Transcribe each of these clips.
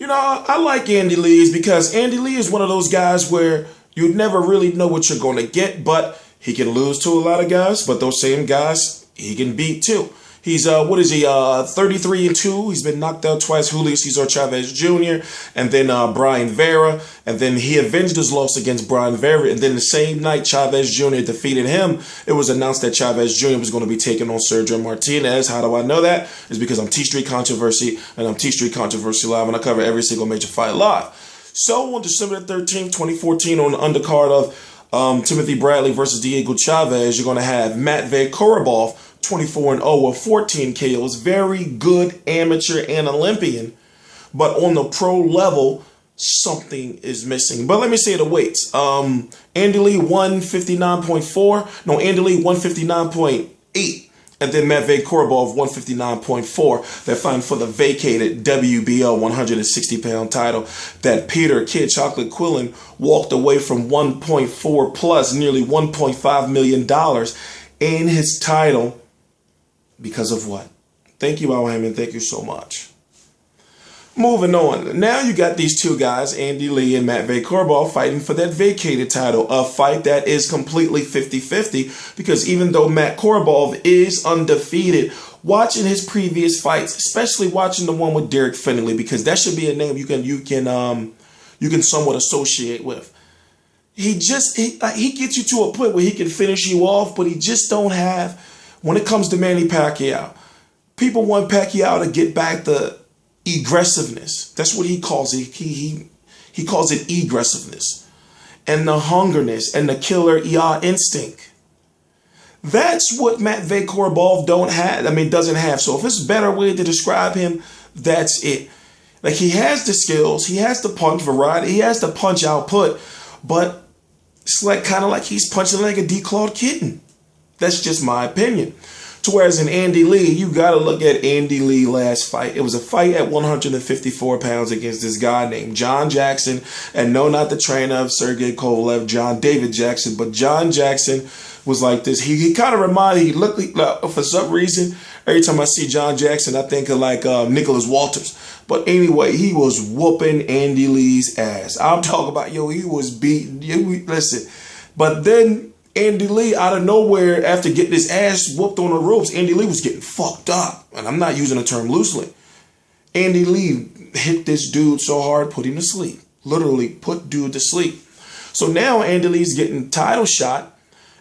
You know, I like Andy Lee's because Andy Lee is one of those guys where you never really know what you're going to get, but he can lose to a lot of guys, but those same guys he can beat too. He's, 33-2. He's been knocked out twice. Julio Cesar Chavez Jr. and then Brian Vera. And then he avenged his loss against Brian Vera. And then the same night Chavez Jr. defeated him, it was announced that Chavez Jr. was going to be taking on Sergio Martinez. How do I know that? It's because I'm T-Street Controversy, and I'm T-Street Controversy Live, and I cover every single major fight live. So on December 13th, 2014, on the undercard of Timothy Bradley versus Diego Chavez, you're going to have Matvey Korobov, 24-0 with 14 KOs. Very good amateur and Olympian. But on the pro level, something is missing. But let me say the weights. Andy Lee 159.4. No, Andy Lee 159.8. And then Matvey Korobov 159.4. They're fighting for the vacated WBO 160-pound title that Peter Kid Chocolate Quillin walked away from 1.4 plus, nearly $1.5 million in his title. Because of what? Thank you, Al Haymon. Thank you so much. Moving on. Now you got these two guys, Andy Lee and Matvey Korobov, fighting for that vacated title. A fight that is completely 50-50 because even though Matt Korobov is undefeated, watching his previous fights, especially watching the one with Derek Findlay, because that should be a name you can somewhat associate with. He gets you to a point where he can finish you off, but he just don't have. When it comes to Manny Pacquiao, people want Pacquiao to get back the aggressiveness. That's what he calls it. He calls it aggressiveness. And the hungerness and the killer instinct. That's what Matvey Korobov doesn't have. So if it's a better way to describe him, that's it. Like, he has the skills, he has the punch variety, he has the punch output, but it's kind of like he's punching like a declawed kitten. That's just my opinion. To whereas in Andy Lee, you got to look at Andy Lee last fight. It was a fight at 154 pounds against this guy named John Jackson. And no, not the trainer of Sergey Kovalev, John David Jackson. But John Jackson was like this. He kind of reminded, he looked like, for some reason, every time I see John Jackson, I think of like Nicholas Walters. But anyway, he was whooping Andy Lee's ass. I'm talking about, he was beating. Listen, but then Andy Lee, out of nowhere, after getting his ass whooped on the ropes, Andy Lee was getting fucked up. And I'm not using the term loosely. Andy Lee hit this dude so hard, put him to sleep. Literally put dude to sleep. So now Andy Lee's getting title shot,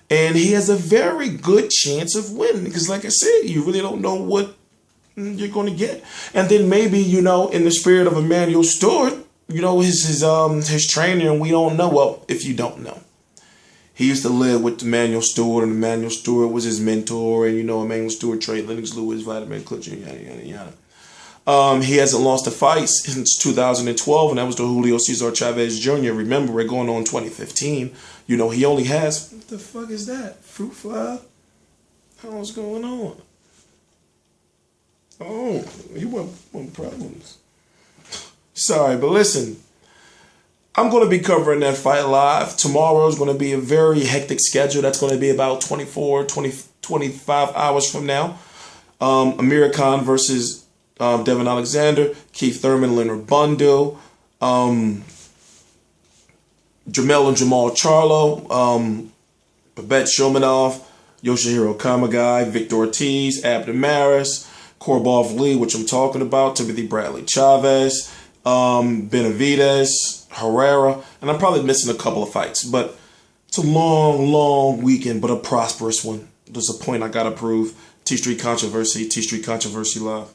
and he has a very good chance of winning. Because like I said, you really don't know what you're going to get. And then maybe, in the spirit of Emmanuel Stewart, his trainer, and we don't know. Well, if you don't know. He used to live with Emmanuel Stewart, and Emmanuel Stewart was his mentor, and Emmanuel Stewart trained Lennox Lewis, Vladimir Klitschko, yada, yada, yada. He hasn't lost a fight since 2012, and that was to Julio Cesar Chavez Jr. Remember, we're going on 2015. He only has, what the fuck is that? Fruit fly? What's going on? Oh, he went problems. Sorry, but listen. I'm going to be covering that fight live. Tomorrow is going to be a very hectic schedule. That's going to be about 25 hours from now. Amir Khan versus Devin Alexander, Keith Thurman, Leonard Bundle, Jamel and Jamal Charlo, Babette Shomanov, Yoshihiro Kamagai, Victor Ortiz, Abner Maris, Korobov Lee, which I'm talking about, Timothy Bradley Chavez, Benavidez, Herrera, and I'm probably missing a couple of fights, but it's a long, long weekend, but a prosperous one. There's a point I gotta prove. T-Street Controversy Live.